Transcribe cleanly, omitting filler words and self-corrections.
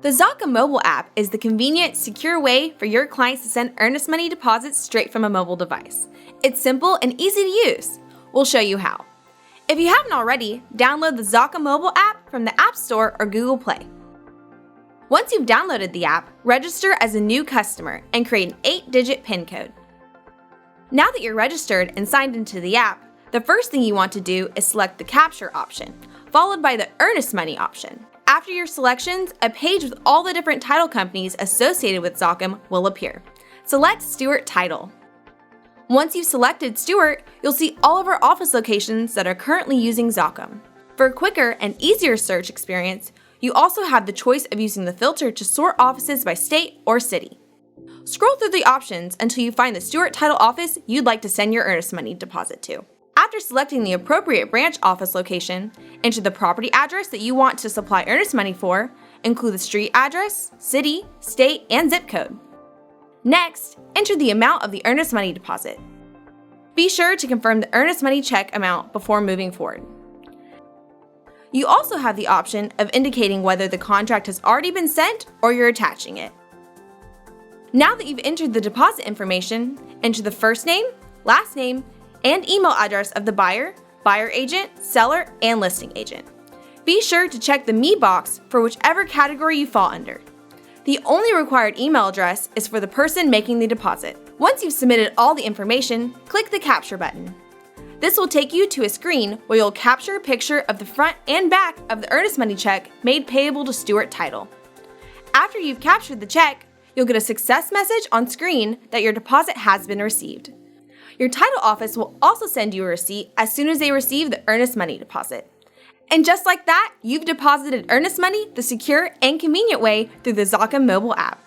The ZOCCAM mobile app is the convenient, secure way for your clients to send earnest money deposits straight from a mobile device. It's simple and easy to use. We'll show you how. If you haven't already, download the ZOCCAM mobile app from the App Store or Google Play. Once you've downloaded the app, register as a new customer and create an 8-digit PIN code. Now that you're registered and signed into the app, the first thing you want to do is select the Capture option, followed by the Earnest Money option. After your selections, a page with all the different title companies associated with ZOCCAM will appear. Select Stewart Title. Once you've selected Stewart, you'll see all of our office locations that are currently using ZOCCAM. For a quicker and easier search experience, you also have the choice of using the filter to sort offices by state or city. Scroll through the options until you find the Stewart Title office you'd like to send your earnest money deposit to. After selecting the appropriate branch office location, enter the property address that you want to supply earnest money for, include the street address, city, state, and zip code. Next, enter the amount of the earnest money deposit. Be sure to confirm the earnest money check amount before moving forward. You also have the option of indicating whether the contract has already been sent or you're attaching it. Now that you've entered the deposit information, enter the first name, last name, and email address of the buyer, buyer agent, seller, and listing agent. Be sure to check the Me box for whichever category you fall under. The only required email address is for the person making the deposit. Once you've submitted all the information, click the Capture button. This will take you to a screen where you'll capture a picture of the front and back of the earnest money check made payable to Stewart Title. After you've captured the check, you'll get a success message on screen that your deposit has been received. Your title office will also send you a receipt as soon as they receive the earnest money deposit. And just like that, you've deposited earnest money the secure and convenient way through the ZOCCAM mobile app.